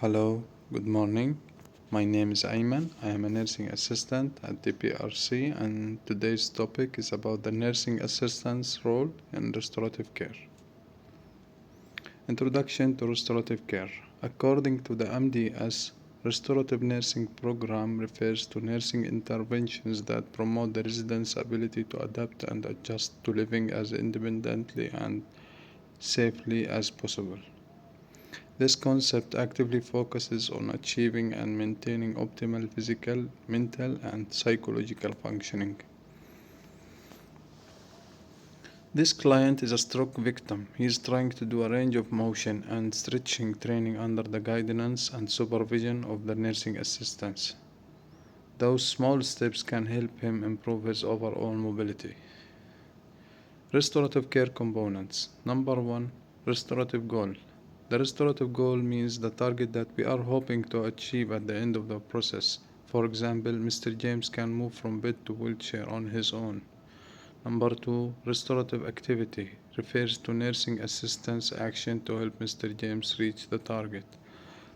Hello, good morning. My name is Ayman. I am a nursing assistant at the PRC, and today's topic is about the nursing assistant's role in restorative care. Introduction to restorative care. According to the MDS, restorative nursing program refers to nursing interventions that promote the resident's ability to adapt and adjust to living as independently and safely as possible. This concept actively focuses on achieving and maintaining optimal physical, mental, and psychological functioning. This client is a stroke victim. He is trying to do a range of motion and stretching training under the guidance and supervision of the nursing assistants. Those small steps can help him improve his overall mobility. Restorative care components. Number one, restorative goal. The restorative goal means the target that we are hoping to achieve at the end of the process. For example, Mr. James can move from bed to wheelchair on his own. Number two, restorative activity refers to nursing assistance action to help Mr. James reach the target.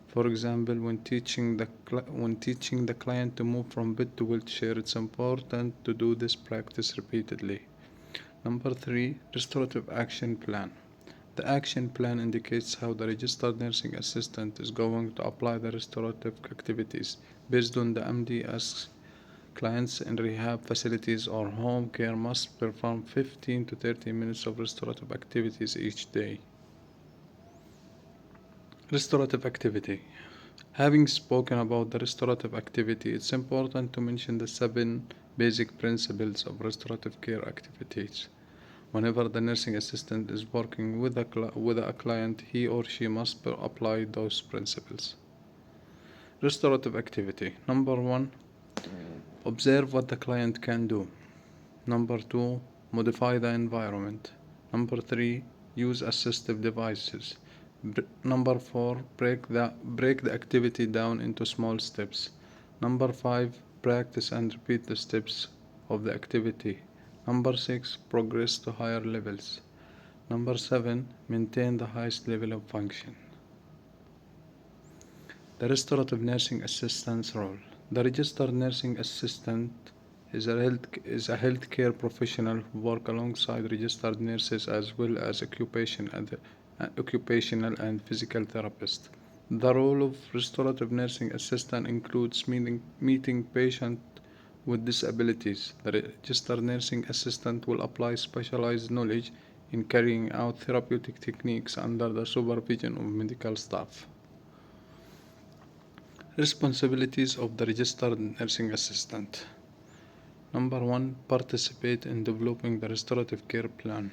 For example, when teaching the client to move from bed to wheelchair, it's important to do this practice repeatedly. Number three, restorative action plan. The action plan indicates how the registered nursing assistant is going to apply the restorative activities based on the MDS. Clients in rehab facilities or home care must perform 15 to 30 minutes of restorative activities each day. Restorative activity. Having spoken about the restorative activity, it's important to mention the 7 basic principles of restorative care activities. Whenever the nursing assistant is working with a client, he or she must apply those principles. Restorative activity. Number one, observe what the client can do. Number two, modify the environment. Number three, use assistive devices. Number four, break the activity down into small steps. Number five, practice and repeat the steps of the activity. Number six, progress to higher levels. Number seven, maintain the highest level of function. The restorative nursing assistant's role. The registered nursing assistant is a healthcare professional who works alongside registered nurses as well as occupational and physical therapists. The role of restorative nursing assistant includes meeting patients with disabilities. The registered nursing assistant will apply specialized knowledge in carrying out therapeutic techniques under the supervision of medical staff. Responsibilities of the registered nursing assistant. Number one, participate in developing the restorative care plan.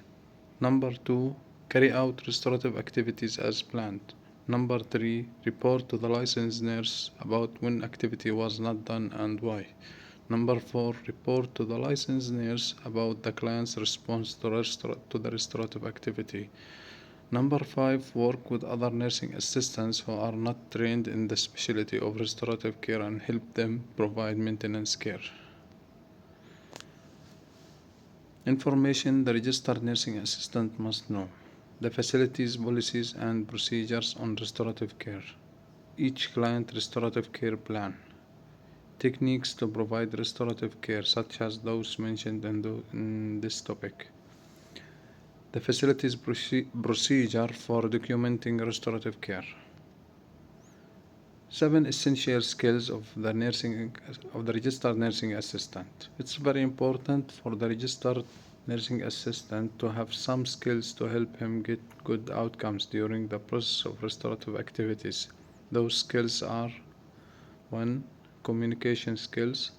Number two, carry out restorative activities as planned. Number three, report to the licensed nurse about when activity was not done and why. Number four, report to the licensed nurse about the client's response to the restorative activity. Number five, work with other nursing assistants who are not trained in the specialty of restorative care and help them provide maintenance care. Information the registered nursing assistant must know. The facilities, policies, and procedures on restorative care. Each client restorative care plan. Techniques to provide restorative care, such as those mentioned in this topic. The facilities procedure for documenting restorative care. 7 essential skills of the registered nursing assistant. It's very important for the registered nursing assistant to have some skills to help him get good outcomes during the process of restorative activities. Those skills are 1. Communication skills,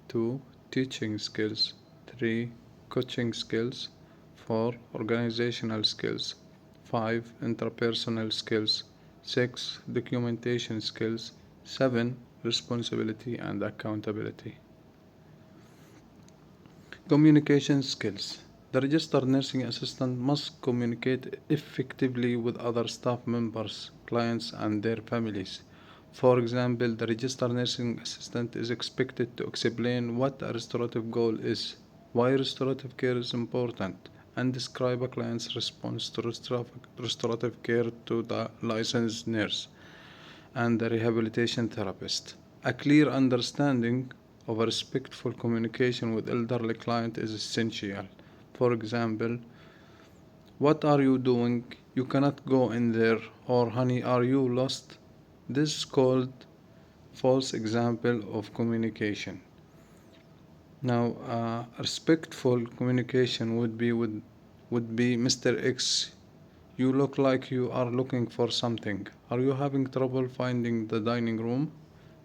2. Teaching skills, 3. Coaching skills, 4. Organizational skills, 5. Interpersonal skills, 6. Documentation skills, 7. Responsibility and accountability. Communication skills. The registered nursing assistant must communicate effectively with other staff members, clients, and their families. For example, the registered nursing assistant is expected to explain what a restorative goal is, why restorative care is important, and describe a client's response to restorative care to the licensed nurse. and the rehabilitation therapist. A clear understanding of a respectful communication with elderly client is essential. For example, what are you doing? You cannot go in there. Or honey, are you lost? This is called false example of communication. Now, respectful communication would be Mr. X. You look like you are looking for something. Are you having trouble finding the dining room?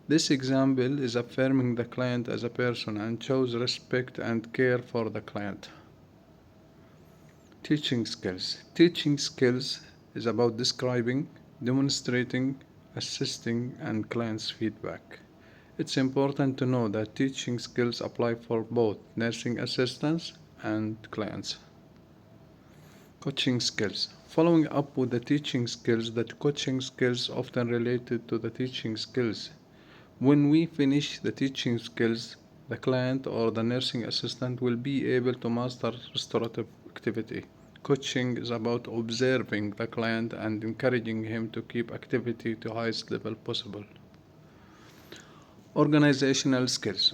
This example is affirming the client as a person and shows respect and care for the client. Teaching skills. Teaching skills is about describing, demonstrating, assisting, and client's feedback. It's important to know that teaching skills apply for both nursing assistants and clients. Coaching skills. Following up with the teaching skills, the coaching skills often related to the teaching skills. When we finish the teaching skills, the client or the nursing assistant will be able to master restorative activity. Coaching is about observing the client and encouraging him to keep activity to highest level possible. Organizational skills.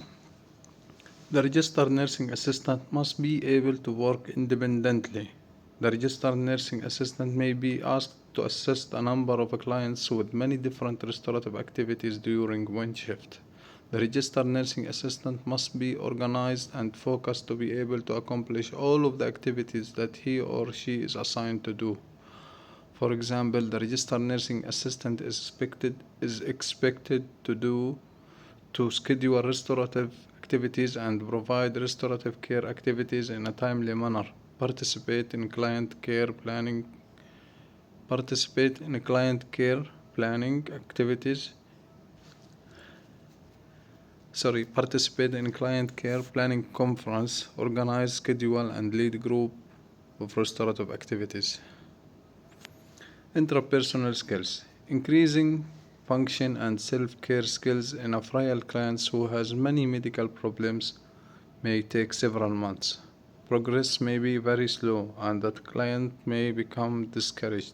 The registered nursing assistant must be able to work independently. The registered nursing assistant may be asked to assist a number of clients with many different restorative activities during one shift. The registered nursing assistant must be organized and focused to be able to accomplish all of the activities that he or she is assigned to do. For example, the registered nursing assistant is expected to schedule restorative activities and provide restorative care activities in a timely manner. Participate in client care planning activities. Participate in client care planning conference, organize, schedule, and lead group of restorative activities. Interpersonal skills. Increasing function and self-care skills in a frail client who has many medical problems may take several months. Progress may be very slow and the client may become discouraged.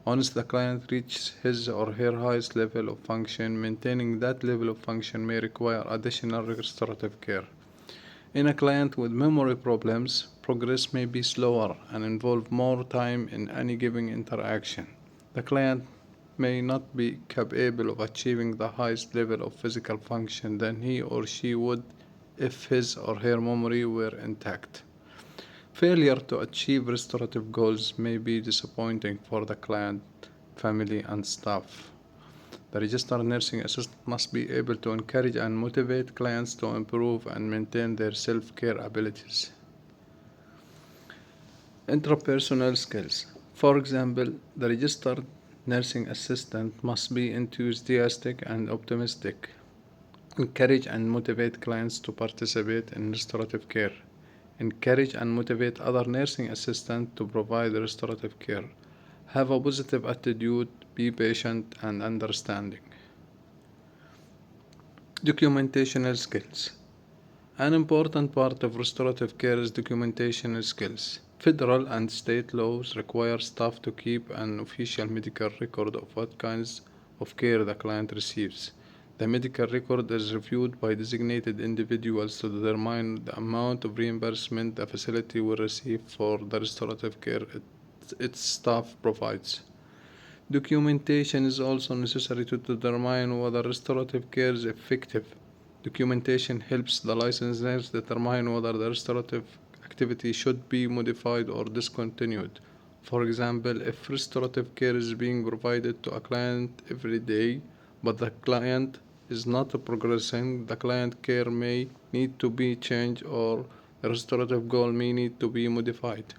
Once the client reaches his or her highest level of function, maintaining that level of function may require additional restorative care. In a client with memory problems, progress may be slower and involve more time in any given interaction. The client may not be capable of achieving the highest level of physical function than he or she would if his or her memory were intact. Failure to achieve restorative goals may be disappointing for the client, family, and staff. The registered nursing assistant must be able to encourage and motivate clients to improve and maintain their self-care abilities. Interpersonal skills. For example, the registered nursing assistant must be enthusiastic and optimistic. Encourage and motivate clients to participate in restorative care. Encourage and motivate other nursing assistants to provide restorative care. Have a positive attitude, be patient and understanding. Documentational skills. An important part of restorative care is documentational skills. Federal and state laws require staff to keep an official medical record of what kinds of care the client receives. The medical record is reviewed by designated individuals to determine the amount of reimbursement the facility will receive for the restorative care its staff provides. Documentation is also necessary to determine whether restorative care is effective. Documentation helps the licensors determine whether the restorative activity should be modified or discontinued. For example, if restorative care is being provided to a client every day, but the client is not progressing, the client care may need to be changed or the restorative goal may need to be modified.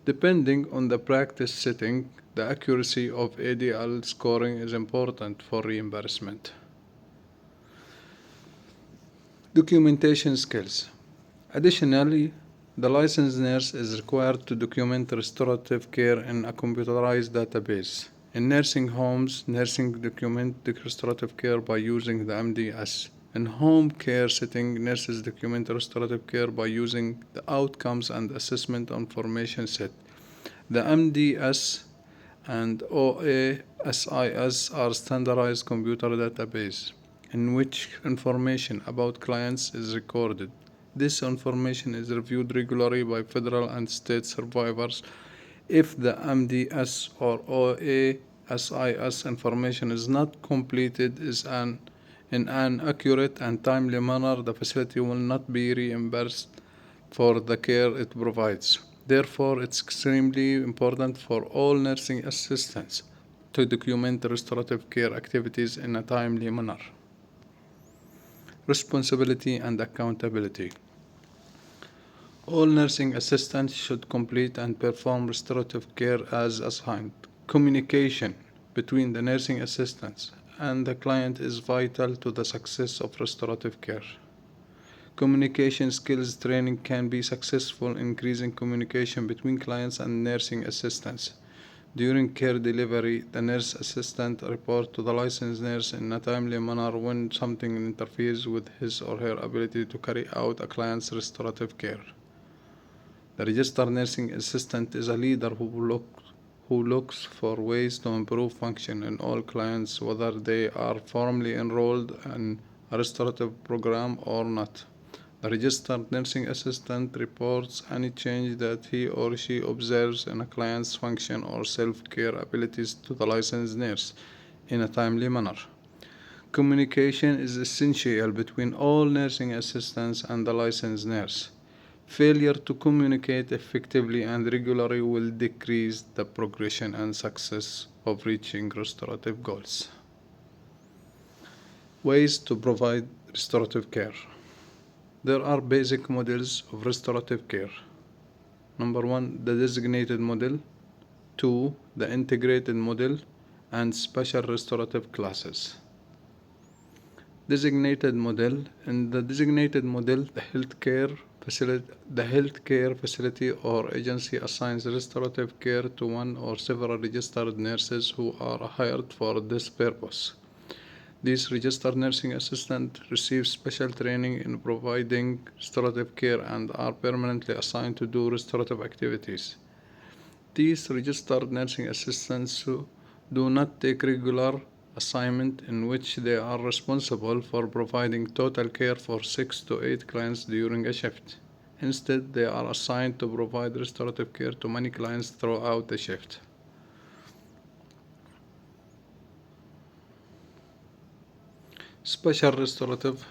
Depending on the practice setting, the accuracy of ADL scoring is important for reimbursement. Documentation skills. Additionally, the licensed nurse is required to document restorative care in a computerized database. In nursing homes, nursing document the restorative care by using the MDS. In home care setting, nurses document restorative care by using the outcomes and assessment information set. The MDS and OASIS are standardized computer database in which information about clients is recorded. This information is reviewed regularly by federal and state survivors. If the MDS or OASIS information is not completed in an accurate and timely manner, the facility will not be reimbursed for the care it provides. Therefore, it's extremely important for all nursing assistants to document restorative care activities in a timely manner. Responsibility and accountability. All nursing assistants should complete and perform restorative care as assigned. Communication between the nursing assistants and the client is vital to the success of restorative care. Communication skills training can be successful in increasing communication between clients and nursing assistants. During care delivery, the nurse assistant reports to the licensed nurse in a timely manner when something interferes with his or her ability to carry out a client's restorative care. The registered nursing assistant is a leader who looks for ways to improve function in all clients, whether they are formally enrolled in a restorative program or not. The registered nursing assistant reports any change that he or she observes in a client's function or self-care abilities to the licensed nurse in a timely manner. Communication is essential between all nursing assistants and the licensed nurse. Failure to communicate effectively and regularly will decrease the progression and success of reaching restorative goals. Ways to provide restorative care. There are basic models of restorative care. Number 1, the designated model. 2, the integrated model, and special restorative classes. Designated model. In the designated model, the healthcare facility or agency assigns restorative care to one or several registered nurses who are hired for this purpose. These registered nursing assistants receive special training in providing restorative care and are permanently assigned to do restorative activities. These registered nursing assistants do not take regular assignment in which they are responsible for providing total care for 6 to 8 clients during a shift. Instead, they are assigned to provide restorative care to many clients throughout the shift. Special restorative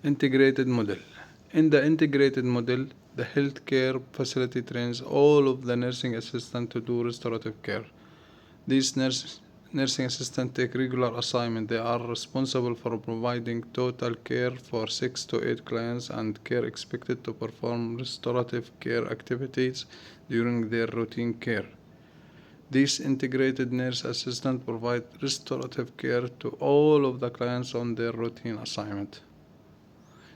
Integrated model. In the integrated model, the healthcare facility trains all of the nursing assistants to do restorative care. These nursing assistants take regular assignment. They are responsible for providing total care for 6 to 8 clients and care expected to perform restorative care activities during their routine care. These integrated nurse assistants provide restorative care to all of the clients on their routine assignment.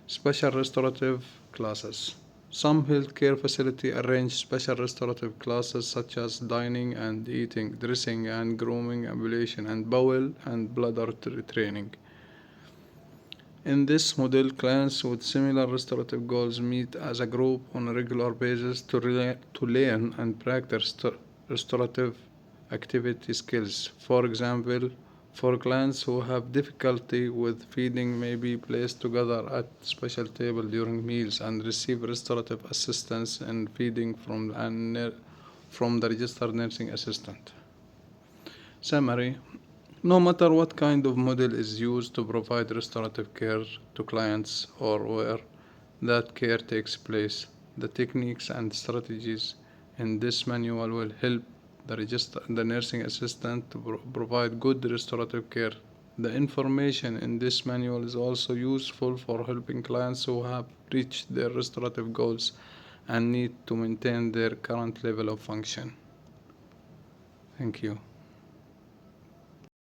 Special restorative classes. Some healthcare facilities arrange special restorative classes such as dining and eating, dressing and grooming, ambulation, and bowel and bladder training. In this model, clients with similar restorative goals meet as a group on a regular basis to learn and practice restorative activity skills. For example, for clients who have difficulty with feeding may be placed together at special table during meals and receive restorative assistance in feeding from the registered nursing assistant. Summary. No matter what kind of model is used to provide restorative care to clients or where that care takes place, the techniques and strategies in this manual will help the nursing assistant to provide good restorative care. The information in this manual is also useful for helping clients who have reached their restorative goals and need to maintain their current level of function. Thank you.